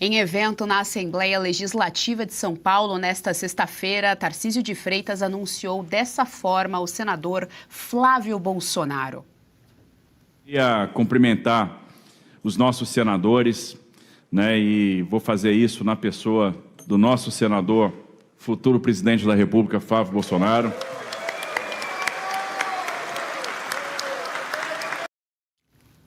Em evento na Assembleia Legislativa de São Paulo, nesta sexta-feira, Tarcísio de Freitas anunciou dessa forma o senador Flávio Bolsonaro. Queria cumprimentar os nossos senadores, e vou fazer isso na pessoa do nosso senador, futuro presidente da República, Flávio Bolsonaro.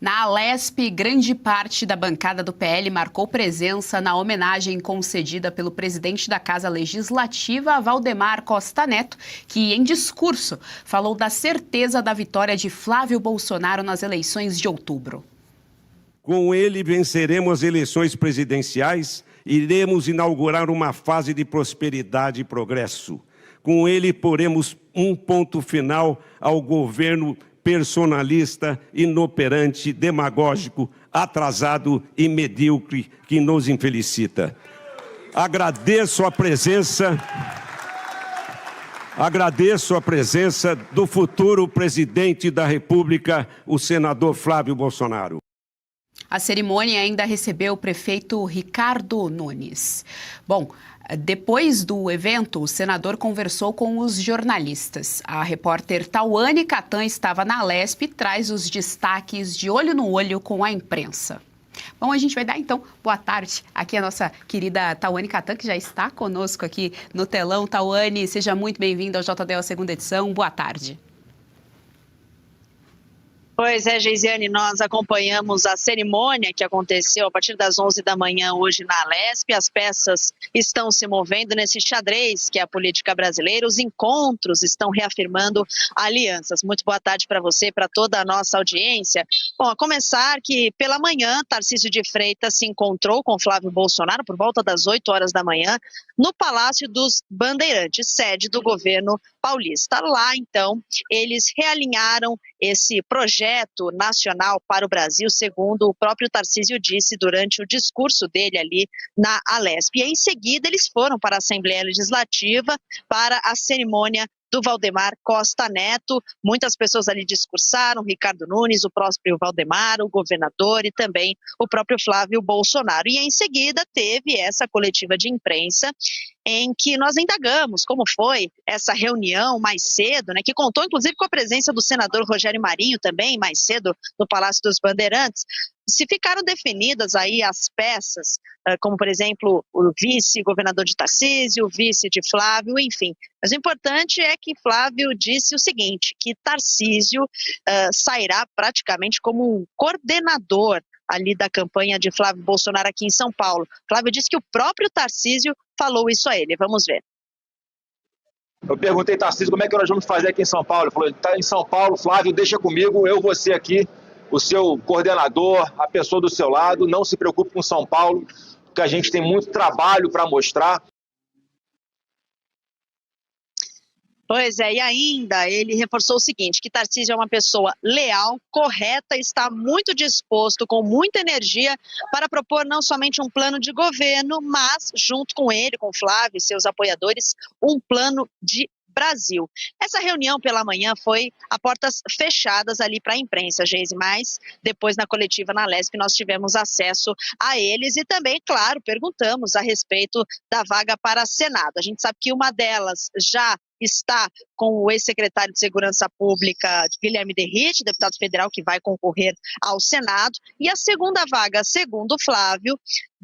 Na Alesp, grande parte da bancada do PL marcou presença na homenagem concedida pelo presidente da Casa Legislativa, Valdemar Costa Neto, que, em discurso, falou da certeza da vitória de Flávio Bolsonaro nas eleições de outubro. Com ele venceremos as eleições presidenciais, iremos inaugurar uma fase de prosperidade e progresso. Com ele poremos um ponto final ao governo personalista, inoperante, demagógico, atrasado e medíocre que nos infelicita. Agradeço a presença do futuro presidente da República, o senador Flávio Bolsonaro. A cerimônia ainda recebeu o prefeito Ricardo Nunes. Bom, depois do evento, o senador conversou com os jornalistas. A repórter Tauane Catan estava na Alesp e traz os destaques de olho no olho com a imprensa. Bom, a gente vai dar, então, boa tarde aqui à nossa querida Tauane Catan, que já está conosco aqui no telão. Tauane, seja muito bem-vinda ao JDL, a segunda edição. Boa tarde. Pois é, Geisiane, nós acompanhamos a cerimônia que aconteceu a partir das 11 da manhã hoje na Alesp. As peças estão se movendo nesse xadrez que é a política brasileira. Os encontros estão reafirmando alianças. Muito boa tarde para você, para toda a nossa audiência. Bom, a começar que pela manhã, Tarcísio de Freitas se encontrou com Flávio Bolsonaro por volta das 8 horas da manhã no Palácio dos Bandeirantes, sede do governo paulista. Lá, então, eles realinharam esse projeto nacional para o Brasil, segundo o próprio Tarcísio disse durante o discurso dele ali na Alesp. E em seguida eles foram para a Assembleia Legislativa para a cerimônia do Valdemar Costa Neto. Muitas pessoas ali discursaram, Ricardo Nunes, o próprio Valdemar, o governador e também o próprio Flávio Bolsonaro. E em seguida teve essa coletiva de imprensa em que nós indagamos como foi essa reunião mais cedo, que contou inclusive com a presença do senador Rogério Marinho também mais cedo no Palácio dos Bandeirantes. Se ficaram definidas aí as peças, como por exemplo o vice-governador de Tarcísio, o vice de Flávio, enfim. Mas o importante é que Flávio disse o seguinte, que Tarcísio sairá praticamente como um coordenador ali da campanha de Flávio Bolsonaro aqui em São Paulo. Flávio disse que o próprio Tarcísio falou isso a ele. Vamos ver. Eu perguntei, Tarcísio, como é que nós vamos fazer aqui em São Paulo? Ele falou, está em São Paulo, Flávio, deixa comigo, eu vou ser aqui o seu coordenador, a pessoa do seu lado, não se preocupe com São Paulo, porque a gente tem muito trabalho para mostrar. Pois é, e ainda ele reforçou o seguinte, que Tarcísio é uma pessoa leal, correta, está muito disposto, com muita energia, para propor não somente um plano de governo, mas, junto com ele, com Flávio e seus apoiadores, um plano de Brasil. Essa reunião pela manhã foi a portas fechadas ali para a imprensa, Geise, mas depois na coletiva na Alesp nós tivemos acesso a eles e também, claro, perguntamos a respeito da vaga para Senado. A gente sabe que uma delas já está com o ex-secretário de Segurança Pública, Guilherme Derrite, deputado federal que vai concorrer ao Senado, e a segunda vaga, segundo Flávio,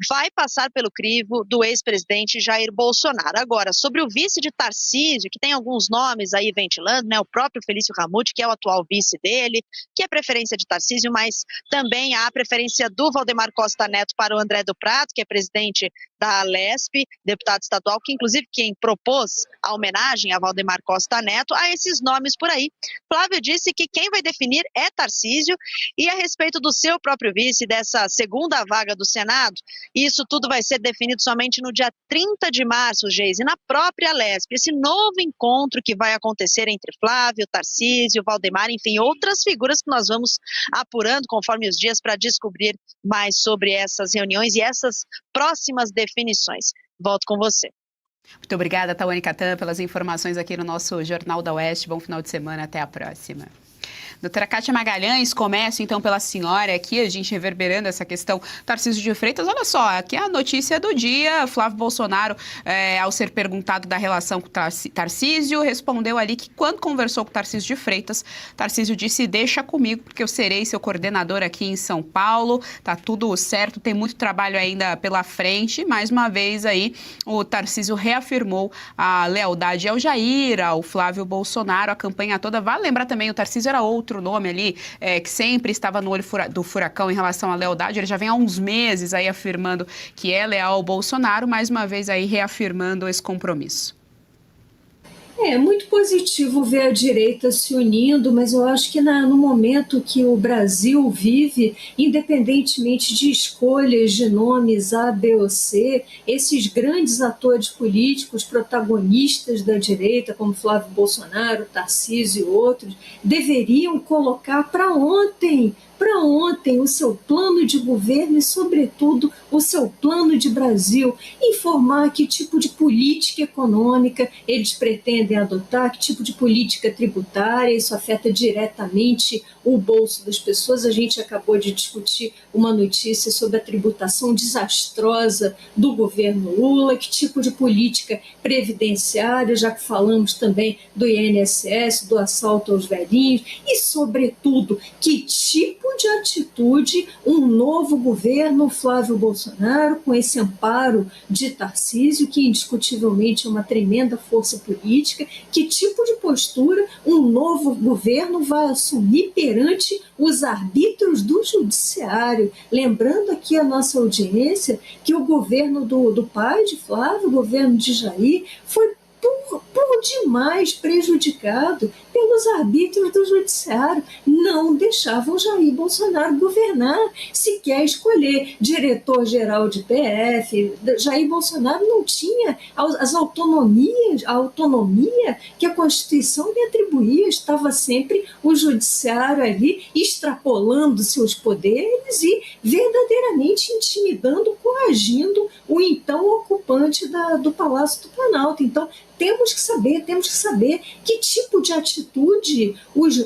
vai passar pelo crivo do ex-presidente Jair Bolsonaro. Agora, sobre o vice de Tarcísio, que tem alguns nomes aí ventilando, o próprio Felício Ramute, que é o atual vice dele, que é preferência de Tarcísio, mas também há a preferência do Valdemar Costa Neto para o André do Prato, que é presidente da Alesp, deputado estadual, que inclusive quem propôs a homenagem a Valdemar Costa Neto, há esses nomes por aí. Flávio disse que quem vai definir é Tarcísio, e a respeito do seu próprio vice, dessa segunda vaga do Senado, isso tudo vai ser definido somente no dia 30 de março, Geise, na própria Alesp. Esse novo encontro que vai acontecer entre Flávio, Tarcísio, Valdemar, enfim, outras figuras que nós vamos apurando conforme os dias para descobrir mais sobre essas reuniões e essas próximas definições. Volto com você. Muito obrigada, Tauane Catan, pelas informações aqui no nosso Jornal da Oeste. Bom final de semana, até a próxima. Doutora Kátia Magalhães, começo então pela senhora aqui, a gente reverberando essa questão Tarcísio de Freitas. Olha só, aqui a notícia do dia, Flávio Bolsonaro, ao ser perguntado da relação com Tarcísio, respondeu ali que quando conversou com Tarcísio de Freitas, Tarcísio disse: deixa comigo, porque eu serei seu coordenador aqui em São Paulo, tá tudo certo, tem muito trabalho ainda pela frente. Mais uma vez aí, o Tarcísio reafirmou a lealdade ao Jair, ao Flávio Bolsonaro, a campanha toda. Vale lembrar também, o Tarcísio era outro nome ali, que sempre estava no olho do furacão em relação à lealdade. Ele já vem há uns meses aí afirmando que é leal ao Bolsonaro, mais uma vez aí reafirmando esse compromisso. É muito positivo ver a direita se unindo, mas eu acho que no momento que o Brasil vive, independentemente de escolhas de nomes A, B ou C, esses grandes atores políticos, protagonistas da direita, como Flávio Bolsonaro, Tarcísio e outros, deveriam colocar para ontem o seu plano de governo e, sobretudo, o seu plano de Brasil, informar que tipo de política econômica eles pretendem adotar, que tipo de política tributária, isso afeta diretamente o bolso das pessoas. A gente acabou de discutir uma notícia sobre a tributação desastrosa do governo Lula, que tipo de política previdenciária, já que falamos também do INSS, do assalto aos velhinhos, e, sobretudo, que tipo de atitude um novo governo Flávio Bolsonaro, com esse amparo de Tarcísio, que indiscutivelmente é uma tremenda força política, que tipo de postura um novo governo vai assumir perante os arbítrios do judiciário. Lembrando aqui a nossa audiência que o governo do pai de Flávio, o governo de Jair, foi por demais prejudicado pelos arbítrios do judiciário. Não deixavam Jair Bolsonaro governar, sequer escolher diretor-geral de PF. Jair Bolsonaro não tinha a autonomia que a Constituição lhe atribuía. Estava sempre o judiciário ali extrapolando seus poderes e verdadeiramente intimidando, coagindo o então ocupante do Palácio do Planalto. Então, temos que saber que tipo de atitude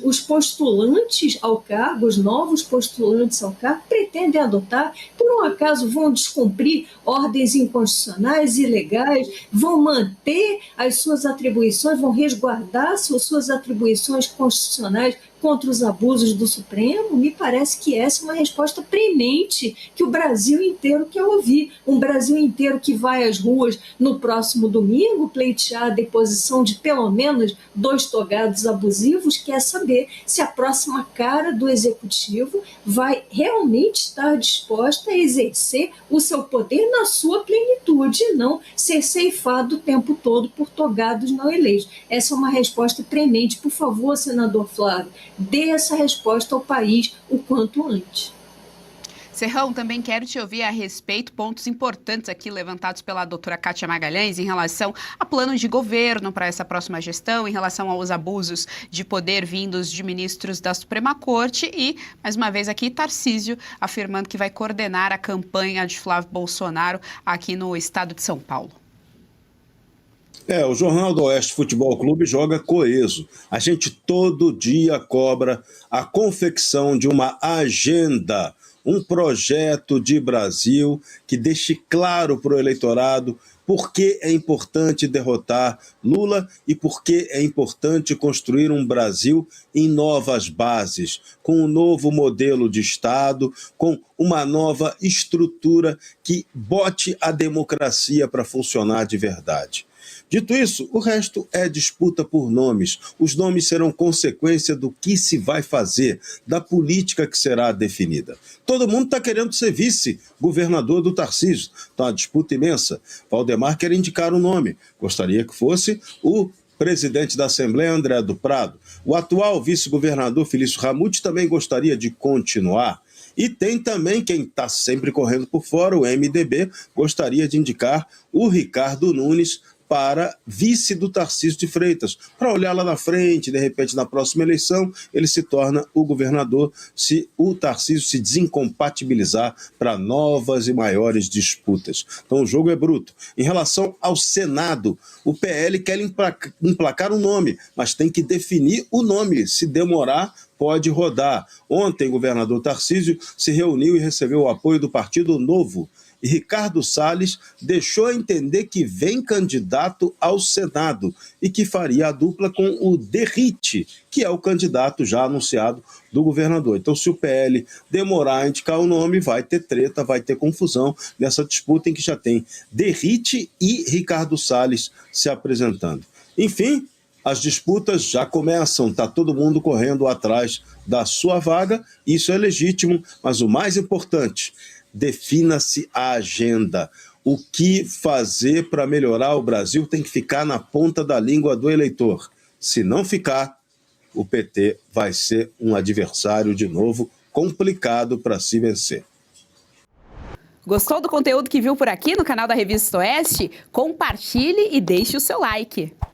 os postulantes ao cargo, os novos postulantes ao cargo, pretendem adotar. Por um acaso vão descumprir ordens inconstitucionais, ilegais, vão manter as suas atribuições, vão resguardar suas atribuições constitucionais contra os abusos do Supremo? Me parece que essa é uma resposta premente que o Brasil inteiro quer ouvir. Um Brasil inteiro que vai às ruas no próximo domingo pleitear a deposição de pelo menos 2 togados abusivos, quer saber se a próxima cara do Executivo vai realmente estar disposta a exercer o seu poder na sua plenitude e não ser ceifado o tempo todo por togados não eleitos. Essa é uma resposta premente. Por favor, senador Flávio, dê essa resposta ao país o quanto antes. Serrão, também quero te ouvir a respeito, pontos importantes aqui levantados pela doutora Kátia Magalhães em relação a planos de governo para essa próxima gestão, em relação aos abusos de poder vindos de ministros da Suprema Corte e, mais uma vez aqui, Tarcísio afirmando que vai coordenar a campanha de Flávio Bolsonaro aqui no estado de São Paulo. O Jornal do Oeste Futebol Clube joga coeso. A gente todo dia cobra a confecção de uma agenda, um projeto de Brasil que deixe claro para o eleitorado por que é importante derrotar Lula e por que é importante construir um Brasil em novas bases, com um novo modelo de Estado, com uma nova estrutura que bote a democracia para funcionar de verdade. Dito isso, o resto é disputa por nomes. Os nomes serão consequência do que se vai fazer, da política que será definida. Todo mundo está querendo ser vice-governador do Tarcísio. Está uma disputa imensa. Valdemar quer indicar um nome. Gostaria que fosse o presidente da Assembleia, André do Prado. O atual vice-governador, Felício Ramute, também gostaria de continuar. E tem também quem está sempre correndo por fora, o MDB, gostaria de indicar o Ricardo Nunes para vice do Tarcísio de Freitas, para olhar lá na frente, de repente na próxima eleição, ele se torna o governador se o Tarcísio se desincompatibilizar para novas e maiores disputas. Então o jogo é bruto. Em relação ao Senado, o PL quer emplacar um nome, mas tem que definir o nome. Se demorar, pode rodar. Ontem, o governador Tarcísio se reuniu e recebeu o apoio do Partido Novo. E Ricardo Salles deixou entender que vem candidato ao Senado e que faria a dupla com o Derrite, que é o candidato já anunciado do governador. Então, se o PL demorar a indicar o nome, vai ter treta, vai ter confusão nessa disputa em que já tem Derrite e Ricardo Salles se apresentando. Enfim, as disputas já começam, está todo mundo correndo atrás da sua vaga, isso é legítimo, mas o mais importante, defina-se a agenda. O que fazer para melhorar o Brasil tem que ficar na ponta da língua do eleitor. Se não ficar, o PT vai ser um adversário, de novo, complicado para se vencer. Gostou do conteúdo que viu por aqui no canal da Revista Oeste? Compartilhe e deixe o seu like.